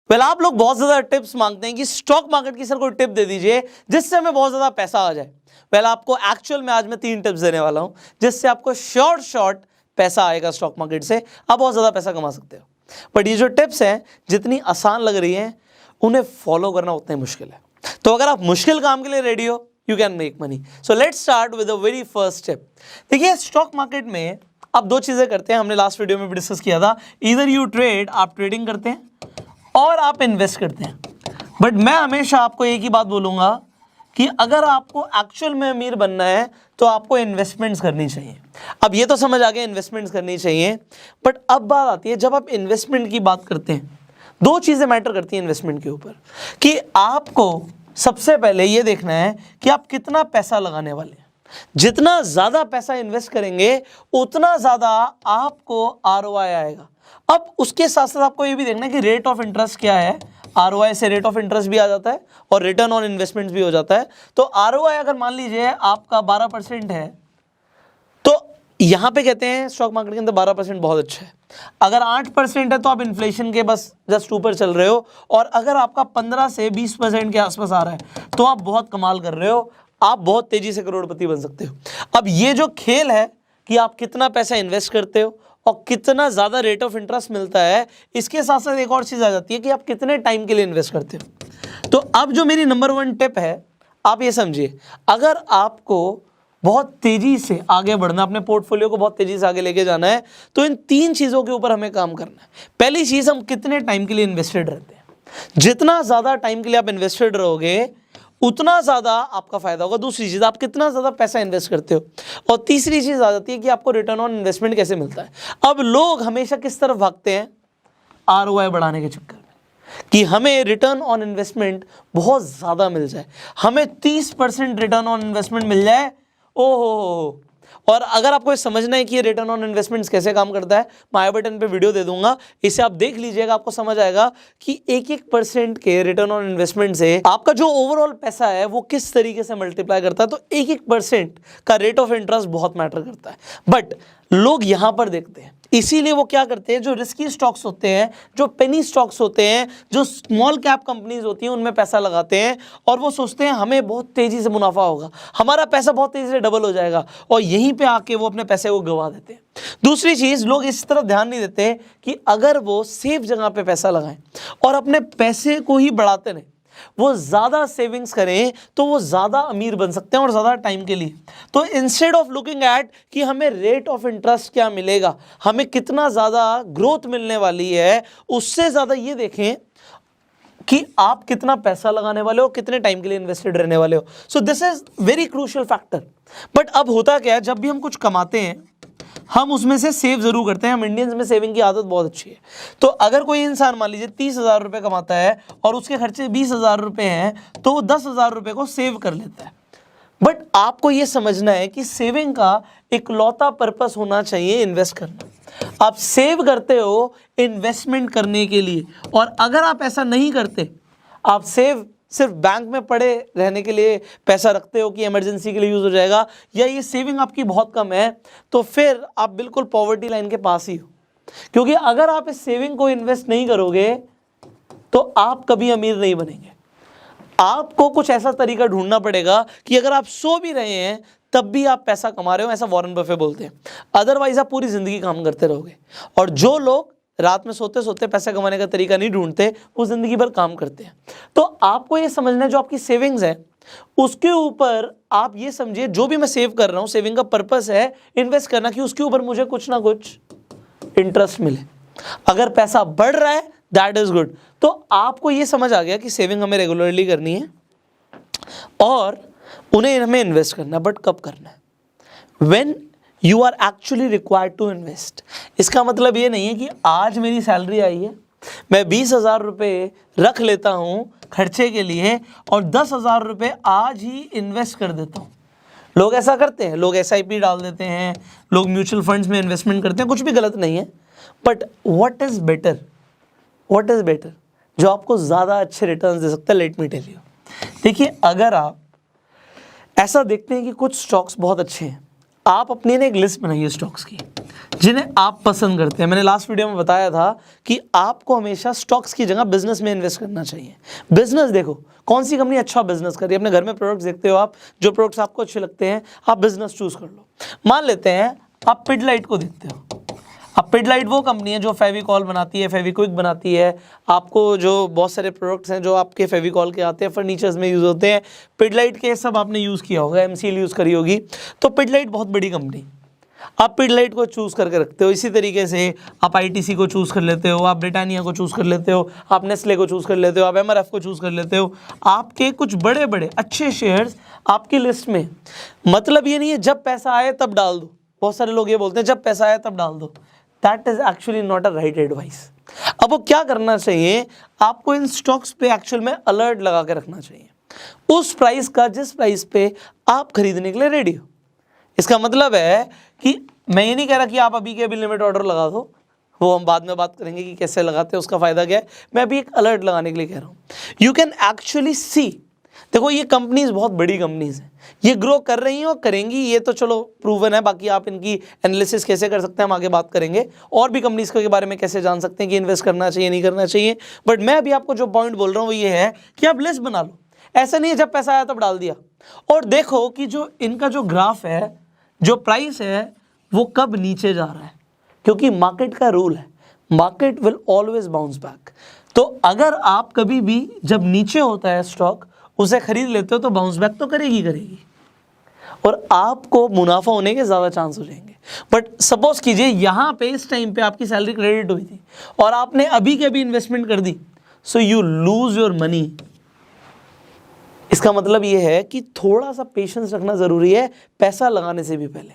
आप लोग बहुत ज्यादा टिप्स मांगते हैं कि स्टॉक मार्केट की सर कोई टिप दे दीजिए जिससे हमें बहुत ज्यादा पैसा आ जाए। आपको एक्चुअल में आज मैं 3 टिप्स देने वाला हूं जिससे आपको शॉर्ट पैसा आएगा स्टॉक मार्केट से, आप बहुत ज्यादा पैसा कमा सकते हो। बट ये जो टिप्स हैं जितनी आसान लग रही हैं उन्हें फॉलो करना उतना ही मुश्किल है। तो अगर आप मुश्किल काम के लिए रेडी हो, you can make money. So let's start with the very first tip. देखिए, स्टॉक मार्केट में आप 2 चीजें करते हैं, हमने लास्ट वीडियो में भी डिस्कस किया था। इधर यू ट्रेड, आप ट्रेडिंग करते हैं, और आप इन्वेस्ट करते हैं। बट मैं हमेशा आपको एक ही बात बोलूंगा कि अगर आपको एक्चुअल में अमीर बनना है तो आपको इन्वेस्टमेंट्स करनी चाहिए। अब ये तो समझ आ गया इन्वेस्टमेंट्स करनी चाहिए, बट अब बात आती है जब आप इन्वेस्टमेंट की बात करते हैं, 2 चीजें मैटर करती हैं इन्वेस्टमेंट के ऊपर कि आपको सबसे पहले ये देखना है कि आप कितना पैसा लगाने वाले हैं। जितना ज्यादा पैसा इन्वेस्ट करेंगे उतना ज्यादा आपको आरओआई आएगा। अब उसके साथ साथ आपको ये भी देखना है कि रेट ऑफ इंटरेस्ट क्या है। आरओआई से रेट ऑफ इंटरेस्ट भी आ जाता है और रिटर्न ऑन इन्वेस्टमेंट्स भी हो जाता है। तो आरओआई अगर मान लीजिए आपका 12% है, तो यहां पे कहते हैं स्टॉक मार्केट के अंदर 12% बहुत अच्छा है। अगर 8% है तो आप इन्फ्लेशन के बस जस्ट ऊपर चल रहे हो, और अगर आपका 15 से 20% के आसपास आ रहा है तो आप बहुत कमाल कर रहे हो, आप बहुत तेजी से करोड़पति बन सकते हो। अब ये जो खेल है कि आप कितना पैसा इन्वेस्ट करते हो और कितना ज़्यादा रेट ऑफ इंटरेस्ट मिलता है, इसके साथ साथ एक और चीज़ आ जाती है कि आप कितने टाइम के लिए इन्वेस्ट करते हो। तो अब जो मेरी नंबर 1 टिप है, आप ये समझिए, अगर आपको बहुत तेजी से आगे बढ़ना, अपने पोर्टफोलियो को बहुत तेजी से आगे लेके जाना है, तो इन 3 चीज़ों के ऊपर हमें काम करना है। पहली चीज़, हम कितने टाइम के लिए इन्वेस्टेड रहते हैं। जितना ज़्यादा टाइम के लिए आप इन्वेस्टेड रहोगे उतना ज़्यादा आपका फायदा होगा। दूसरी चीज़, आप कितना ज़्यादा पैसा इन्वेस्ट करते हो। और तीसरी चीज़ आ जाती है कि आपको रिटर्न ऑन इन्वेस्टमेंट कैसे मिलता है। अब लोग हमेशा किस तरफ भागते हैं? आरओआई बढ़ाने के चक्कर में, कि हमें रिटर्न ऑन इन्वेस्टमेंट बहुत ज़्यादा मिल जाए, हमें 30% रिटर्न ऑन इन्वेस्टमेंट मिल जाए। ओहो। और अगर आपको समझना है कि ये रिटर्न ऑन इन्वेस्टमेंट्स कैसे काम करता है, मैं आई बटन पे वीडियो दे दूंगा, इसे आप देख लीजिएगा, आपको समझ आएगा कि 1% के रिटर्न ऑन इन्वेस्टमेंट से आपका जो ओवरऑल पैसा है वो किस तरीके से मल्टीप्लाई करता है। तो 1% का रेट ऑफ इंटरेस्ट बहुत मैटर करता है। बट लोग यहां पर देखते हैं, इसीलिए वो क्या करते हैं, जो रिस्की स्टॉक्स होते हैं, जो पेनी स्टॉक्स होते हैं, जो स्मॉल कैप कंपनीज होती हैं, उनमें पैसा लगाते हैं और वो सोचते हैं हमें बहुत तेजी से मुनाफा होगा, हमारा पैसा बहुत तेजी से डबल हो जाएगा, और यहीं पे आके वो अपने पैसे को गंवा देते हैं। दूसरी चीज, लोग इस तरफ ध्यान नहीं देते कि अगर वो सेफ जगह पे पैसा लगाएं और अपने पैसे को ही बढ़ाते रहें, वो ज्यादा सेविंग्स करें, तो वो ज्यादा अमीर बन सकते हैं और ज्यादा टाइम के लिए। तो इंस्टेड ऑफ लुकिंग एट कि हमें रेट ऑफ इंटरेस्ट क्या मिलेगा, हमें कितना ज्यादा ग्रोथ मिलने वाली है, उससे ज्यादा ये देखें कि आप कितना पैसा लगाने वाले हो, कितने टाइम के लिए इन्वेस्टेड रहने वाले हो। So this is very crucial factor. But अब होता क्या है, जब भी हम कुछ कमाते हैं हम उसमें से सेव जरूर करते हैं। हम इंडियंस में सेविंग की आदत बहुत अच्छी है। तो अगर कोई इंसान मान लीजिए 30,000 रुपये कमाता है और उसके खर्चे 20,000 रुपये हैं, तो वो 10,000 रुपये को सेव कर लेता है। बट आपको ये समझना है कि सेविंग का इकलौता पर्पस होना चाहिए इन्वेस्ट करना। आप सेव करते हो इन्वेस्टमेंट करने के लिए, और अगर आप ऐसा नहीं करते, आप सेव सिर्फ बैंक में पड़े रहने के लिए पैसा रखते हो कि इमरजेंसी के लिए यूज हो जाएगा, या ये सेविंग आपकी बहुत कम है, तो फिर आप बिल्कुल पॉवर्टी लाइन के पास ही हो। क्योंकि अगर आप इस सेविंग को इन्वेस्ट नहीं करोगे तो आप कभी अमीर नहीं बनेंगे। आपको कुछ ऐसा तरीका ढूंढना पड़ेगा कि अगर आप सो भी रहे हैं तब भी आप पैसा कमा रहे हो, ऐसा वॉरेन बफे बोलते हैं। अदरवाइज आप पूरी जिंदगी काम करते रहोगे। और जो लोग रात में सोते सोते पैसा कमाने का तरीका नहीं ढूंढते, वो जिंदगी भर काम करते हैं। तो आपको ये समझना है, जो आपकी सेविंग्स है उसके ऊपर आप ये समझिए, जो भी मैं सेव कर रहा हूं, सेविंग का पर्पस है इन्वेस्ट करना, कि उसके ऊपर मुझे कुछ ना कुछ इंटरेस्ट मिले। अगर पैसा बढ़ रहा है दैट इज गुड। तो आपको ये समझ आ गया कि सेविंग हमें रेगुलरली करनी है और उन्हें हमें इन्वेस्ट करना। बट कब करना है? When you are actually required to invest. इसका मतलब ये नहीं है कि आज मेरी सैलरी आई है, मैं 20,000 रुपये रख लेता हूँ खर्चे के लिए और 10,000 रुपये आज ही इन्वेस्ट कर देता हूँ। लोग ऐसा करते हैं, लोग SIP डाल देते हैं, लोग म्यूचुअल फंड्स में इन्वेस्टमेंट करते हैं, कुछ भी गलत नहीं है। But what is better, what is better जो आपको ज़्यादा अच्छे रिटर्न्स दे सकता है? Let me tell you. देखिए, अगर आप ऐसा देखते हैं कि कुछ स्टॉक्स बहुत अच्छे हैं, आप अपनी ना एक लिस्ट बनाइए स्टॉक्स की जिन्हें आप पसंद करते हैं। मैंने लास्ट वीडियो में बताया था कि आपको हमेशा स्टॉक्स की जगह बिजनेस में इन्वेस्ट करना चाहिए। बिजनेस देखो कौन सी कंपनी अच्छा बिजनेस कर रही है, अपने घर में प्रोडक्ट्स देखते हो आप, जो प्रोडक्ट्स आपको अच्छे लगते हैं आप बिजनेस चूज कर लो। मान लेते हैं आप पिडलाइट को देखते हो। अब पिडलाइट वो कंपनी है जो फेविकॉल बनाती है, फेविक्विक बनाती है, आपको जो बहुत सारे प्रोडक्ट्स हैं जो आपके फेविकॉल के आते हैं, फर्नीचर्स में यूज़ होते हैं, पिडलाइट के सब आपने यूज़ किया होगा, एमसीएल यूज़ करी होगी। तो पिडलाइट बहुत बड़ी कंपनी, आप पिडलाइट को चूज़ करके रखते हो। इसी तरीके से आप आईटीसी को चूज़ कर लेते हो, आप ब्रिटानिया को चूज़ कर लेते हो, आप नेस्ले को चूज़ कर लेते हो, आप एमआरएफ को चूज़ कर लेते हो। आपके कुछ बड़े बड़े अच्छे शेयर्स आपकी लिस्ट में। मतलब ये नहीं है जब पैसा आए तब डाल दो, बहुत सारे लोग ये बोलते हैं जब पैसा आए तब डाल दो। That is actually not a right advice. अब वो क्या करना चाहिए, आपको इन स्टॉक्स पे एक्चुअल में अलर्ट लगा के रखना चाहिए उस प्राइस का जिस प्राइस पे आप खरीदने के लिए रेडी हो। इसका मतलब है कि मैं ये नहीं कह रहा कि आप अभी के अभी लिमिट ऑर्डर लगा दो, वो हम बाद में बात करेंगे कि कैसे लगाते हैं, उसका फायदा क्या है। मैं अभी एक अलर्ट लगाने के लिए कह रहा हूँ। यू कैन एक्चुअली सी, देखो ये कंपनीज बहुत बड़ी कंपनीज हैं, ये ग्रो कर रही हैं और करेंगी, ये तो चलो प्रूवन है। बाकी आप इनकी एनालिसिस कैसे कर सकते हैं हम आगे बात करेंगे, और भी कंपनीज के बारे में कैसे जान सकते हैं कि इन्वेस्ट करना चाहिए नहीं करना चाहिए। बट मैं अभी आपको जो पॉइंट बोल रहा हूँ वो ये है कि आप लिस्ट बना लो। ऐसा नहीं है जब पैसा आया तब डाल दिया। और देखो कि जो इनका जो ग्राफ है, जो प्राइस है, वो कब नीचे जा रहा है, क्योंकि मार्केट का रूल है, market will always bounce back. तो अगर आप कभी भी जब नीचे होता है स्टॉक उसे खरीद लेते हो तो बाउंस बैक तो करेगी और आपको मुनाफा होने के ज़्यादा चांस हो जाएंगे। बट सपोज कीजिए यहाँ पे इस टाइम पे आपकी सैलरी क्रेडिट हुई थी और आपने अभी के अभी इन्वेस्टमेंट कर दी, so you lose your money. इसका मतलब ये है कि थोड़ा सा पेशेंस रखना ज़रूरी है पैसा लगाने से भी पहले।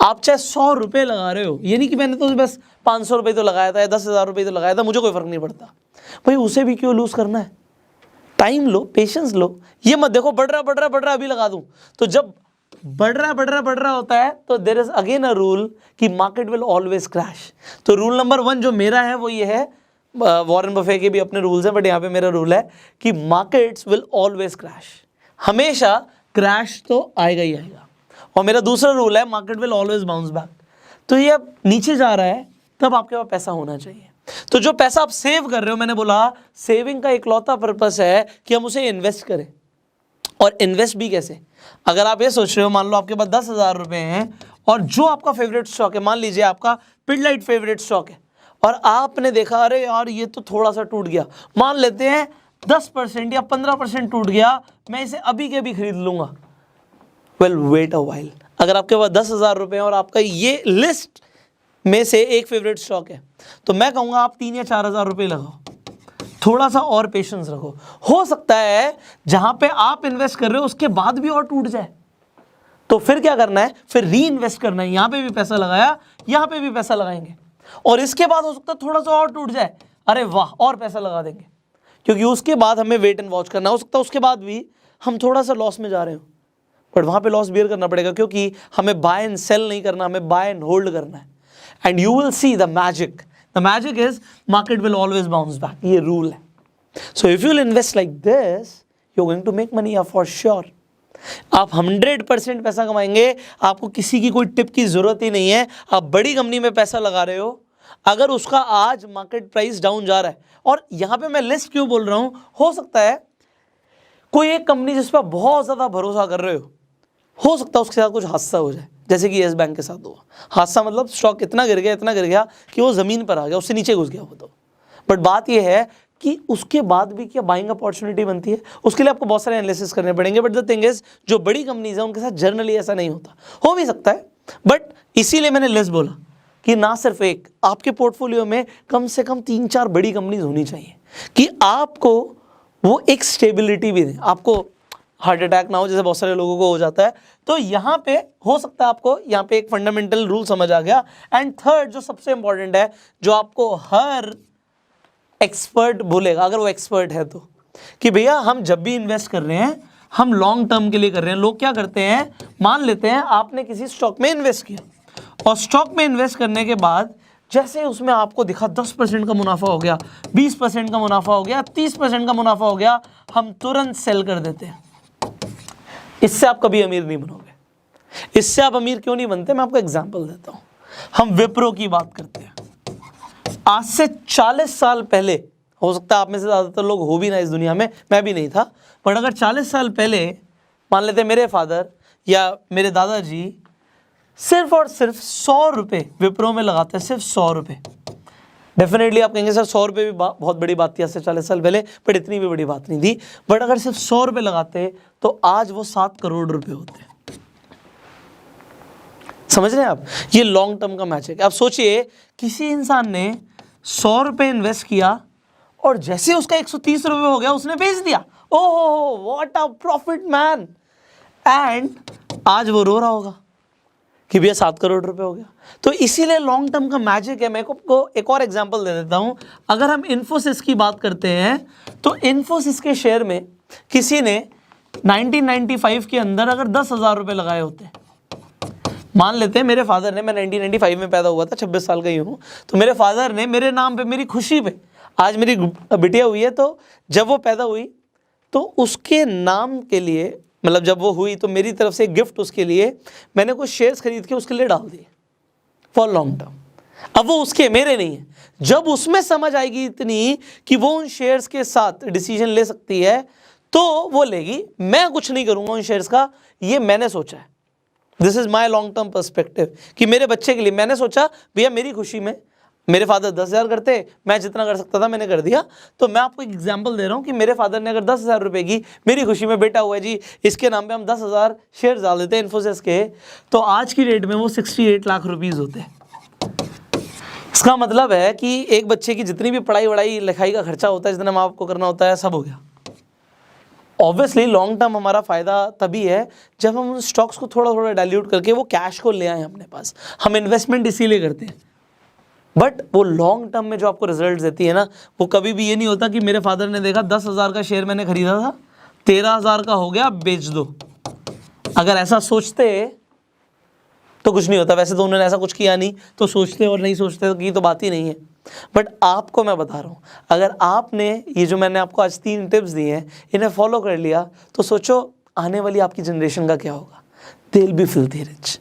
आप चाहे 100 रुपये लगा रहे हो, ये नहीं कि मैंने तो बस 500 रुपये तो लगाया था या 10,000 रुपये तो लगाया था, मुझे कोई फ़र्क नहीं पड़ता। भाई उसे भी क्यों लूज़ करना है? टाइम लो, पेशेंस लो। ये मत देखो बढ़ रहा अभी लगा दूं। तो जब बढ़ रहा होता है तो there is again a rule कि मार्केट विल ऑलवेज क्रैश। तो रूल नंबर 1 जो मेरा है वो ये है, वॉरेन बफे के भी अपने रूल्स हैं बट यहाँ पे मेरा रूल है कि मार्केट्स विल ऑलवेज क्रैश। हमेशा क्रैश तो आएगा ही आएगा। और मेरा दूसरा रूल है market will always bounce back. तो ये अब नीचे जा रहा है तब आपके पास पैसा होना चाहिए। तो जो पैसा आप सेव कर रहे हो, मैंने बोला सेविंग का इकलौता पर्पस है कि हम उसे इन्वेस्ट करें। और इन्वेस्ट भी कैसे? अगर आप ये सोच रहे हो, मान लो आपके पास 10,000 रुपये हैं और जो आपका फेवरेट स्टॉक है, मान लीजिए आपका पिडलाइट फेवरेट स्टॉक है और आपने देखा अरे यार ये तो थोड़ा सा टूट गया, मान लेते हैं 10% या 15% टूट गया, मैं इसे अभी के अभी खरीद लूंगा। Well wait a while. अगर आपके पास 10,000 रुपये हैं और आपका ये लिस्ट में से एक फेवरेट स्टॉक है तो मैं कहूँगा आप 3 या 4,000 रुपये लगाओ, थोड़ा सा और पेशेंस रखो। हो सकता है जहाँ पे आप इन्वेस्ट कर रहे हो उसके बाद भी और टूट जाए, तो फिर क्या करना है, फिर री इन्वेस्ट करना है। यहाँ पे भी पैसा लगाया, यहाँ पे भी पैसा लगाएंगे और इसके बाद हो सकता है थोड़ा सा और टूट जाए, अरे वाह और पैसा लगा देंगे, क्योंकि उसके बाद हमें वेट एंड वॉच करना। हो सकता है उसके बाद भी हम थोड़ा सा लॉस में जा रहे हो, बट वहाँ पे लॉस बियर करना पड़ेगा क्योंकि हमें बाय एंड सेल नहीं करना, हमें बाय एंड होल्ड करना है। And you will see the magic is market will always bounce back, ये रूल है। So if you will invest like this you are going to make money for sure. आप 100% पैसा कमाएंगे, आपको किसी की कोई टिप की जरूरत ही नहीं है। आप बड़ी कंपनी में पैसा लगा रहे हो, अगर उसका आज मार्केट प्राइस डाउन जा रहा है, और यहां पे मैं लिस्ट क्यों बोल रहा हूं, हो सकता है कोई एक कंपनी जिस पर बहुत ज्यादा भरोसा कर रहे हो सकता है उसके साथ कुछ हादसा हो जाए, जैसे कि येस बैंक के साथ हुआ। हादसा मतलब स्टॉक इतना गिर गया कि वो जमीन पर आ गया, उससे नीचे घुस गया वो तो। बट बात यह है कि उसके बाद भी क्या बाइंग अपॉर्चुनिटी बनती है, उसके लिए आपको बहुत सारे एनालिसिस करने पड़ेंगे। बट द थिंग इज जो बड़ी कंपनीज है उनके साथ जनरली ऐसा नहीं होता, हो भी सकता है, बट इसीलिए मैंने लिस्ट बोला कि ना सिर्फ एक, आपके पोर्टफोलियो में कम से कम 3-4 बड़ी कंपनीज होनी चाहिए कि आपको वो एक स्टेबिलिटी भी दें, आपको हार्ट अटैक ना हो जैसे बहुत सारे लोगों को हो जाता है। तो यहाँ पे हो सकता है आपको यहाँ पे एक फंडामेंटल रूल समझ आ गया। एंड थर्ड जो सबसे इंपॉर्टेंट है, जो आपको हर एक्सपर्ट बोलेगा अगर वो एक्सपर्ट है तो, कि भैया हम जब भी इन्वेस्ट कर रहे हैं हम लॉन्ग टर्म के लिए कर रहे हैं। लोग क्या करते हैं, मान लेते हैं आपने किसी स्टॉक में इन्वेस्ट किया और स्टॉक में इन्वेस्ट करने के बाद जैसे उसमें आपको दिखा 10% का मुनाफा हो गया, 20% का मुनाफा हो गया, 30% का मुनाफा हो गया, हम तुरंत सेल कर देते हैं। इससे आप कभी अमीर नहीं बनोगे। इससे आप अमीर क्यों नहीं बनते, मैं आपको एग्जांपल देता हूं। हम विप्रो की बात करते हैं। आज से 40 साल पहले, हो सकता है आप में से ज़्यादातर लोग हो भी ना इस दुनिया में, मैं भी नहीं था, बट अगर 40 साल पहले मान लेते मेरे फादर या मेरे दादाजी सिर्फ और सिर्फ 100 रुपये विप्रो में लगाते, सिर्फ 100 रुपये। डेफिनेटली आप कहेंगे सर 100 रुपये भी बहुत बड़ी बात थी आज से 40 साल पहले, बट इतनी भी बड़ी बात नहीं थी। बट अगर सिर्फ 100 रुपये लगाते तो आज वो 7 करोड़ रुपए होते। समझ रहे हैं आप, ये लॉन्ग टर्म का मैजिक है। आप सोचिए किसी इंसान ने 100 रुपये इन्वेस्ट किया और जैसे उसका 130 रुपये हो गया उसने बेच दिया, oh what a profit man, and आज वो रो रहा होगा कि भैया 7 करोड़ रुपए हो गया। तो इसीलिए लॉन्ग टर्म का मैजिक है। मैं आपको एक और एग्जांपल दे देता हूं। अगर हम इन्फोसिस की बात करते हैं तो इन्फोसिस के शेयर में किसी ने 1995 के अंदर अगर 10,000 रुपये लगाए होते, मान लेते हैं मेरे फादर ने, मैं 1995 में पैदा हुआ था, 26 साल का ही हूँ, तो मेरे फादर ने मेरे नाम पे, मेरी खुशी पे, आज मेरी बिटिया हुई है, तो जब वो पैदा हुई तो उसके नाम के लिए, मतलब जब वो हुई तो मेरी तरफ से एक गिफ्ट उसके लिए मैंने कुछ शेयर्स खरीद के उसके लिए डाल दिए फॉर लॉन्ग टर्म। अब वो उसके, मेरे नहीं है। जब उसमें समझ आएगी इतनी कि वो उन शेयर्स के साथ डिसीजन ले सकती है तो वो लेगी, मैं कुछ नहीं करूँगा उन शेयर्स का, ये मैंने सोचा है। This is my long term perspective कि मेरे बच्चे के लिए मैंने सोचा भैया मेरी खुशी में, मेरे फादर 10,000 करते, मैं जितना कर सकता था मैंने कर दिया। तो मैं आपको एक एग्जांपल दे रहा हूँ कि मेरे फादर ने अगर 10,000 रुपये की, मेरी खुशी में बेटा हुआ है जी इसके नाम पे हम 10,000 शेयर डाल देते हैं इन्फोसिस के, तो आज की डेट में वो 68 लाख रुपीज़ होते हैं। इसका मतलब है कि एक बच्चे की जितनी भी पढ़ाई वढ़ाई लिखाई का खर्चा होता है, जितना माँ बाप को करना होता है, सब हो गया। ऑब्वियसली लॉन्ग टर्म हमारा फ़ायदा तभी है जब हम उन स्टॉक्स को थोड़ा थोड़ा डाइल्यूट करके वो कैश को ले आए अपने पास। हम इन्वेस्टमेंट इसीलिए करते हैं, बट वो लॉन्ग टर्म में जो आपको रिजल्ट देती है ना, वो कभी भी ये नहीं होता कि मेरे फादर ने देखा 10,000 का शेयर मैंने खरीदा था, 13,000 का हो गया, बेच दो। अगर ऐसा सोचते तो कुछ नहीं होता। वैसे तो उन्होंने ऐसा कुछ किया नहीं, तो सोचते और नहीं सोचते की तो बात ही नहीं है। बट आपको मैं बता रहा हूँ, अगर आपने ये जो मैंने आपको आज 3 टिप्स दी हैं इन्हें फॉलो कर लिया तो सोचो आने वाली आपकी जनरेशन का क्या होगा। They will be filthy rich.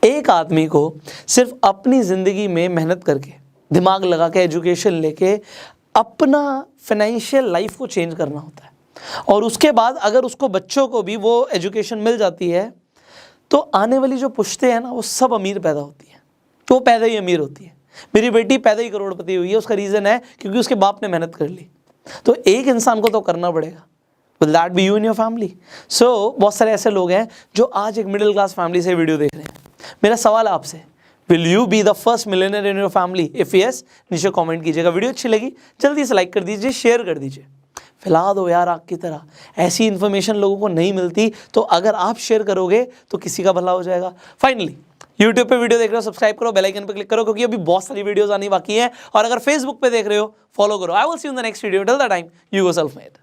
एक आदमी को सिर्फ अपनी ज़िंदगी में मेहनत करके, दिमाग लगा के, एजुकेशन लेके अपना फाइनेंशियल लाइफ को चेंज करना होता है, और उसके बाद अगर उसको बच्चों को भी वो एजुकेशन मिल जाती है तो आने वाली जो पुश्ते हैं ना वो सब अमीर पैदा होती है, तो वो पैदा ही अमीर होती है। मेरी बेटी पैदा ही करोड़पति हुई है, उसका रीज़न है क्योंकि उसके बाप ने मेहनत कर ली। तो एक इंसान को तो करना पड़ेगा। Will that be you in your family? So बहुत सारे ऐसे लोग हैं जो आज एक मिडिल क्लास फैमिली से वीडियो देख रहे हैं। मेरा सवाल आपसे, will you be the first millionaire in your family? If yes, नीचे कमेंट कीजिएगा। वीडियो अच्छी लगी जल्दी से लाइक कर दीजिए, शेयर कर दीजिए, फैला दो यार आग की तरह। ऐसी इन्फॉर्मेशन लोगों को नहीं मिलती, तो अगर आप शेयर करोगे तो किसी का भला हो जाएगा। फाइनली यूट्यूब पे वीडियो देख रहे हो सब्सक्राइब करो, बेल आइकन पे क्लिक करो, क्योंकि अभी बहुत सारी वीडियोस आनी बाकी हैं। और अगर फेसबुक पे देख रहे हो फॉलो करो। I will see you in the next video. Till the time you go self made.